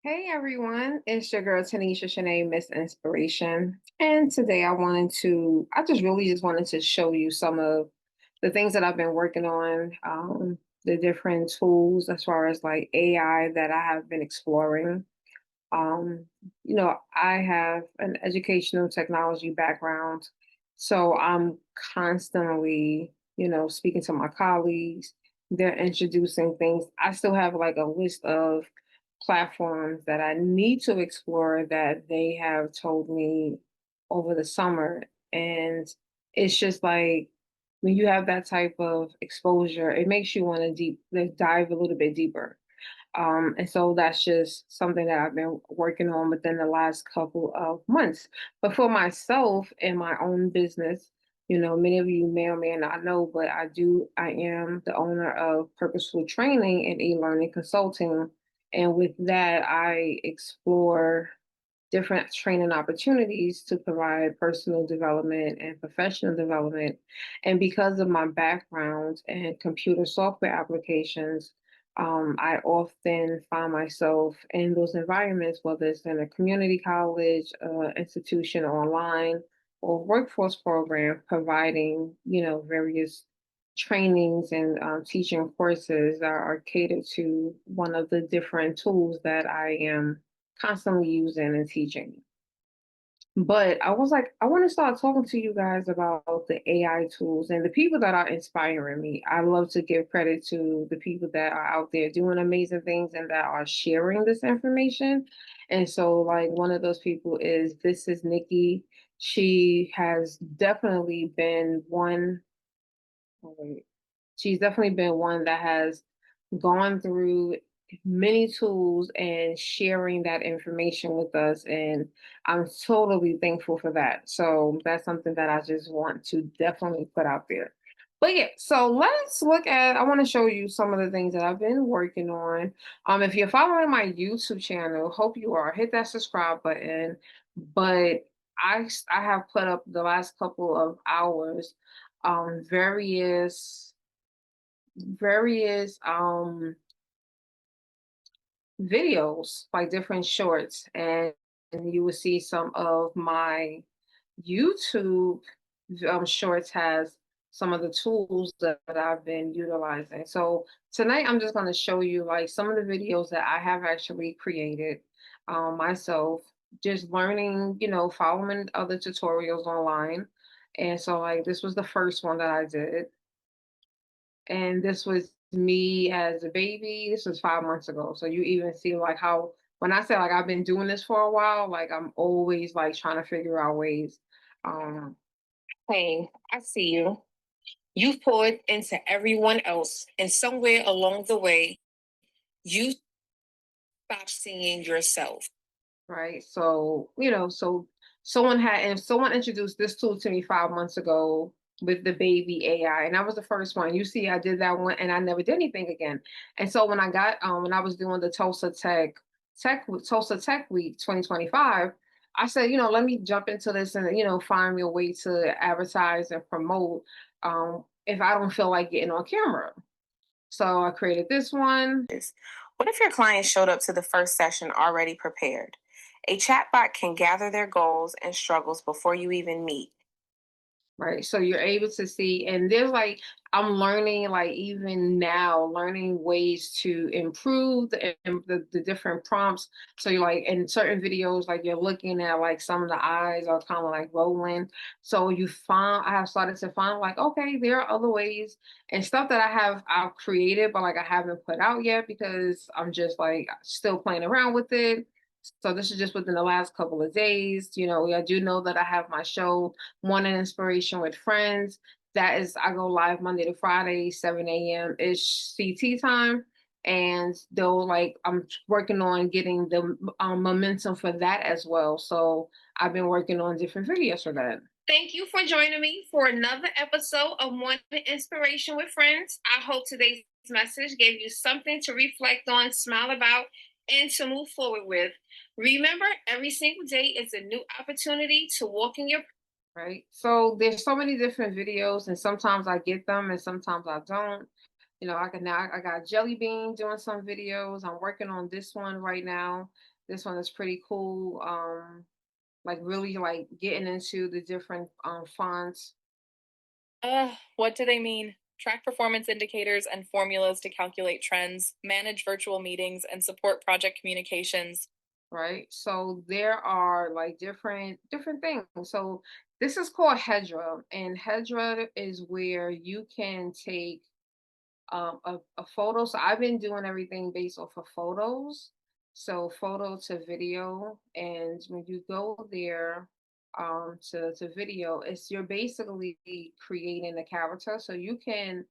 Hey everyone, it's your girl Tanisha Shanae, Miss Inspiration. And today I just really just wanted to show you some of the things that I've been working on, the different tools as far as like AI that I have been exploring. Um, I have an educational technology background, so I'm constantly, speaking to my colleagues. They're introducing things. I still have like a list of platforms that I need to explore that they have told me over the summer. And it's just like when you have that type of exposure, it makes you want to dive a little bit deeper. And so that's just something that I've been working on within the last couple of months. But for myself and my own business, many of you may or may not know, but I am the owner of Purposeful Training and eLearning Consulting. And with that, I explore different training opportunities to provide personal development and professional development. And because of my background in computer software applications, I often find myself in those environments, whether it's in a community college, institution online, or workforce program, providing, various trainings and teaching courses that are catered to one of the different tools that I am constantly using and teaching. But I was like, I want to start talking to you guys about the AI tools and the people that are inspiring me. I love to give credit to the people that are out there doing amazing things and that are sharing this information. And so, like, one of those people is This is Nikki. She has definitely been one. Oh, wait. She's definitely been one that has gone through many tools and sharing that information with us. And I'm totally thankful for that. So that's something that I just want to definitely put out there. But yeah, so I want to show you some of the things that I've been working on. If you're following my YouTube channel, hope you are, hit that subscribe button. But I have put up the last couple of hours various videos, like different shorts, and you will see some of my YouTube shorts has some of the tools that I've been utilizing. So tonight I'm just going to show you like some of the videos that I have actually created myself, just learning, following other tutorials online. And so like this was the first one that I did. And this was me as a baby. This was 5 months ago. So you even see like how when I say like I've been doing this for a while, like I'm always like trying to figure out ways. Um, Hey, I see you. You've poured into everyone else, and somewhere along the way, you stopped seeing yourself. right. So, so someone introduced this tool to me 5 months ago with the baby AI, and that was the first one. You see, I did that one and I never did anything again. And so when I was doing the Tulsa Tech Week 2025, I said, let me jump into this and find me a way to advertise and promote if I don't feel like getting on camera. So I created this one. What if your client showed up to the first session already prepared? A chatbot can gather their goals and struggles before you even meet. Right. So you're able to see, and there's like, I'm learning, like, even now, learning ways to improve the different prompts. So you're like, in certain videos, like, you're looking at, like, some of the eyes are kind of like rolling. So I have started to find, like, okay, there are other ways and stuff that I've created, but like, I haven't put out yet because I'm just like still playing around with it. So this is just within the last couple of days. I do know that I have my show Morning Inspiration with Friends. That is, I go live Monday to Friday, 7 a.m. ish CT time. And though, like, I'm working on getting the momentum for that as well. So I've been working on different videos for that. Thank you for joining me for another episode of Morning Inspiration with Friends. I hope today's message gave you something to reflect on, smile about, and to move forward with. Remember, every single day is a new opportunity to walk in your Right. So there's so many different videos, and sometimes I get them and sometimes I don't. I got Jelly Bean doing some videos. I'm working on this one right now. This one is pretty cool. Like really like getting into the different fonts. What do they mean? Track performance indicators and formulas to calculate trends, manage virtual meetings, and support project communications. Right? So there are like different things. So this is called Hedra, and Hedra is where you can take a photo. So I've been doing everything based off of photos. So photo to video, and when you go there to video, it's you're basically creating a character. So you can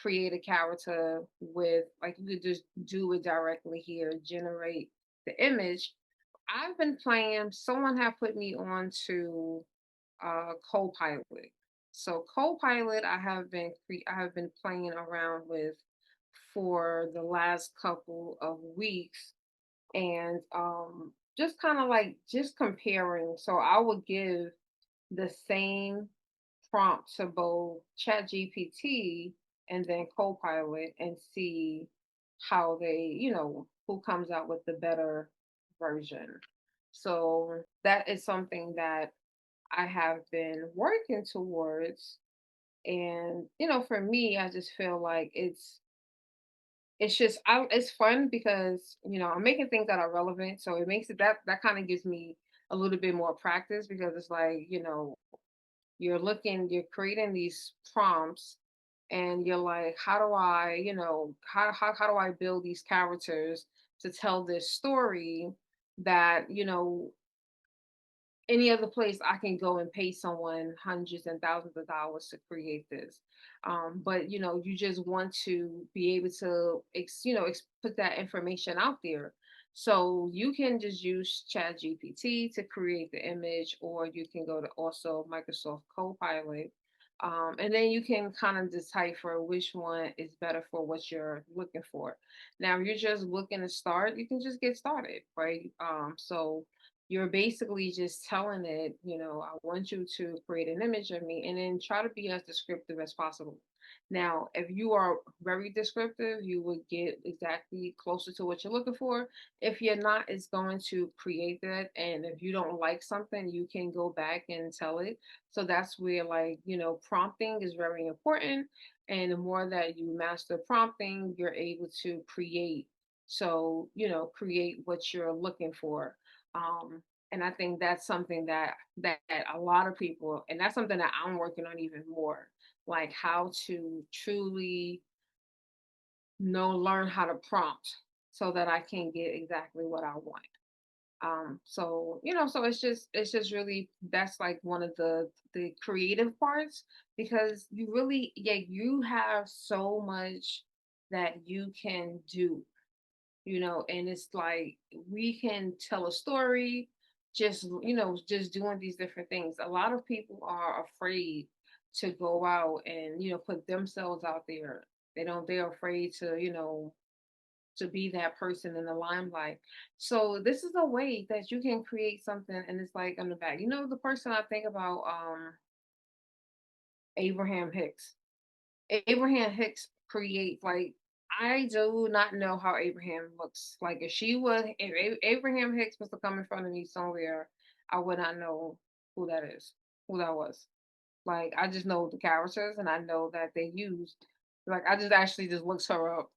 create a character with like you could just do it directly here, generate the image. I've been playing, someone had put me on to Copilot. So Copilot I have been playing around with for the last couple of weeks, and just kind of like just comparing. So I would give the same prompt to both ChatGPT and then Copilot and see how they, who comes out with the better version. So that is something that I have been working towards. And, for me, I just feel like it's fun because, I'm making things that are relevant. So it makes it that kind of gives me a little bit more practice because it's like, you're creating these prompts and you're like, how do I, how do I build these characters to tell this story that, any other place I can go and pay someone hundreds and thousands of dollars to create this. But you just want to be able to, put that information out there. So you can just use Chat GPT to create the image, or you can go to also Microsoft Copilot. And then you can kind of decipher which one is better for what you're looking for. Now, if you're just looking to start, you can just get started, right? So you're basically just telling it, I want you to create an image of me and then try to be as descriptive as possible. Now, if you are very descriptive, you would get exactly closer to what you're looking for. If you're not, it's going to create that. And if you don't like something, you can go back and tell it. So that's where, like, prompting is very important. And the more that you master prompting, you're able to create. So, create what you're looking for. And I think that's something that a lot of people, and that's something that I'm working on even more, like how to truly learn how to prompt so that I can get exactly what I want. So so it's just really, that's like one of the creative parts, because you really, yeah, you have so much that you can do, and it's like we can tell a story just, just doing these different things. A lot of people are afraid to go out and, put themselves out there. They're afraid to, to be that person in the limelight. So this is a way that you can create something, and it's like on the back. The person I think about, Abraham Hicks. Abraham Hicks create, like, I do not know how Abraham looks. Like if Abraham Hicks was to come in front of me somewhere, I would not know who that is, who that was. Like, I just know the characters and I know that they used, like, I just actually just looked her up.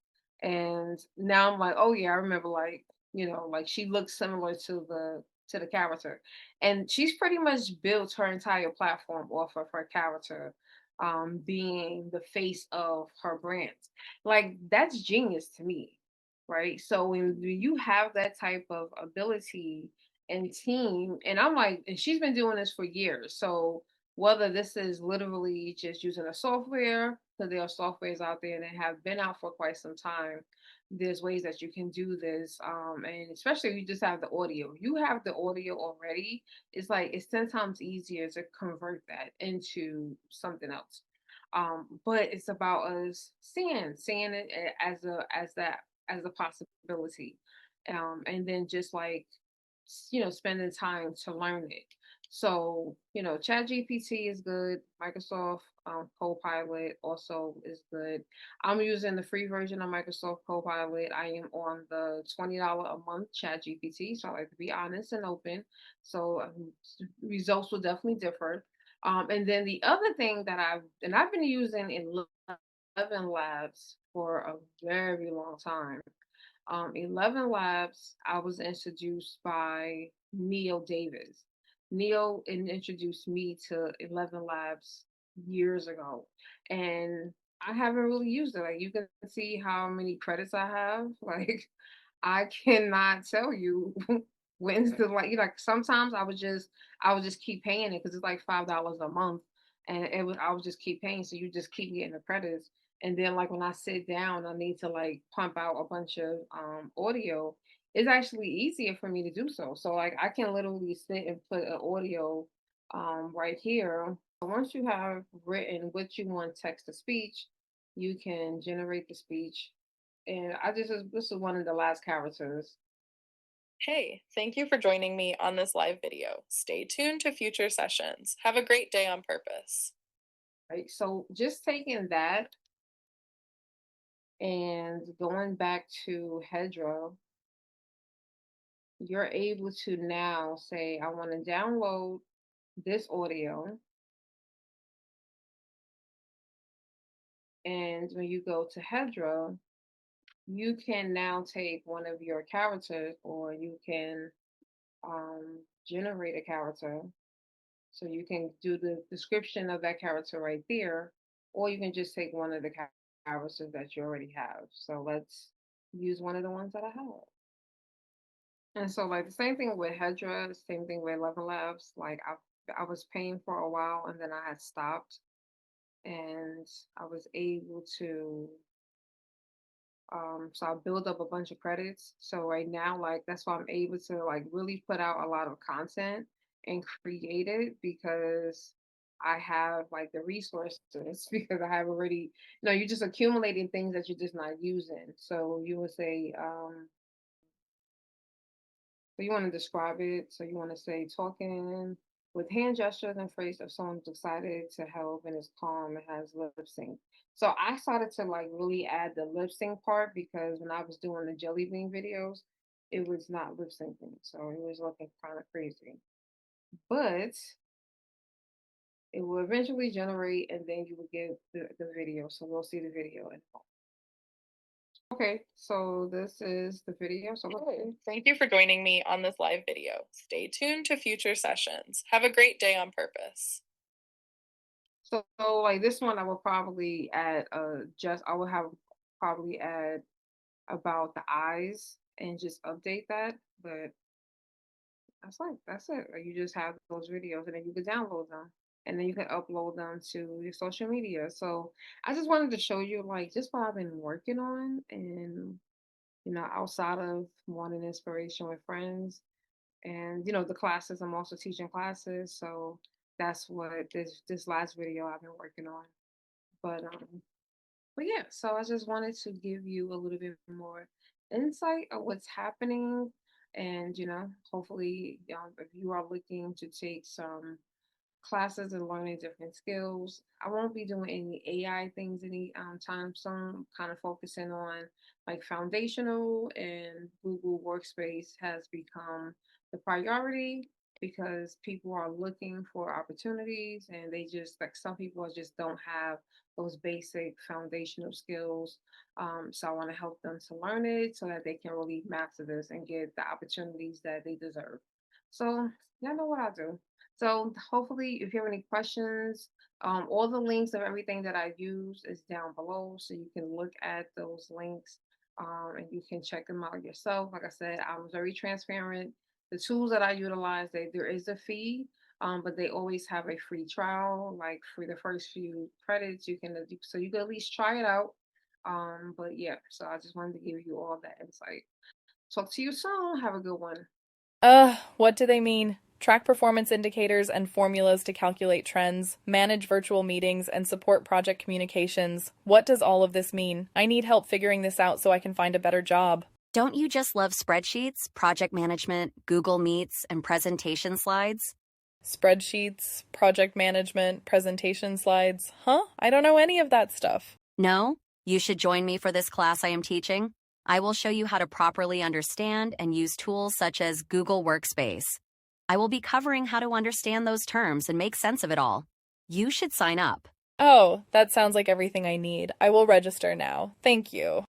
And now I'm like, oh yeah, I remember, like, like she looks similar to the character. And she's pretty much built her entire platform off of her character, being the face of her brand. Like, that's genius to me, right? So when you have that type of ability and team, and I'm like, and she's been doing this for years. So whether this is literally just using a software, because there are softwares out there that have been out for quite some time, there's ways that you can do this. And especially if you just have the audio, you have the audio already, it's like it's 10 times easier to convert that into something else. But it's about us seeing it as a possibility. And then just like, spending time to learn it. So, ChatGPT is good. Microsoft Copilot also is good. I'm using the free version of Microsoft Copilot. I am on the $20 a month ChatGPT. So I like to be honest and open. So results will definitely differ. And then the other thing that I've been using in ElevenLabs for a very long time. ElevenLabs, I was introduced by Neil Davis. Neil introduced me to ElevenLabs years ago, and I haven't really used it. Like you can see how many credits I have. Like I cannot tell you when's the like sometimes I would just keep paying it because it's like $5 a month, and I would just keep paying. So you just keep getting the credits, and then like when I sit down, I need to like pump out a bunch of audio. It's actually easier for me to do so. So like I can literally sit and put an audio right here. Once you have written what you want text to speech, you can generate the speech. And this is one of the last characters. Hey, thank you for joining me on this live video. Stay tuned to future sessions. Have a great day on purpose. Right. So just taking that and going back to Hedra, you're able to now say, I want to download this audio. And when you go to Hedra, you can now take one of your characters or you can generate a character. So you can do the description of that character right there, or you can just take one of the characters that you already have. So let's use one of the ones that I have. And so like the same thing with Hedra, same thing with ElevenLabs. Like I was paying for a while and then I had stopped and I was able to so I build up a bunch of credits. So right now, like that's why I'm able to like really put out a lot of content and create it because I have like the resources because I have already, you're just accumulating things that you're just not using. So you would say, so you want to describe it. So you want to say talking with hand gestures and phrase if someone's excited to help and is calm and has lip sync. So I started to like really add the lip sync part because when I was doing the jelly bean videos, it was not lip syncing. So it was looking kind of crazy. But it will eventually generate and then you will get the video. So we'll see the video. Okay, so this is the video. So Hey, thank you for joining me on this live video. Stay tuned to future sessions. Have a great day on purpose. So like this one, I will probably add I will have probably add about the eyes and just update that. But that's it. Like, you just have those videos and then you can download them and then you can upload them to your social media. So I just wanted to show you like just what I've been working on and outside of wanting inspiration with friends and the classes I'm also teaching classes. So that's what this last video I've been working on. But yeah, so I just wanted to give you a little bit more insight of what's happening, and hopefully, if you are looking to take some classes and learning different skills. I won't be doing any AI things any time soon. Kind of focusing on like foundational and Google Workspace has become the priority because people are looking for opportunities and they just like some people just don't have those basic foundational skills. So I want to help them to learn it so that they can really master this and get the opportunities that they deserve. So y'all know what I do. So hopefully, if you have any questions, all the links of everything that I use is down below, so you can look at those links and you can check them out yourself. Like I said, I was very transparent. The tools that I utilize, there is a fee, but they always have a free trial. Like for the first few credits, so you can at least try it out. But yeah, so I just wanted to give you all that insight. Talk to you soon. Have a good one. What do they mean? Track performance indicators and formulas to calculate trends, manage virtual meetings, and support project communications. What does all of this mean? I need help figuring this out so I can find a better job. Don't you just love spreadsheets, project management, Google Meets, and presentation slides? Spreadsheets, project management, presentation slides. Huh? I don't know any of that stuff. No? You should join me for this class I am teaching. I will show you how to properly understand and use tools such as Google Workspace. I will be covering how to understand those terms and make sense of it all. You should sign up. Oh, that sounds like everything I need. I will register now. Thank you.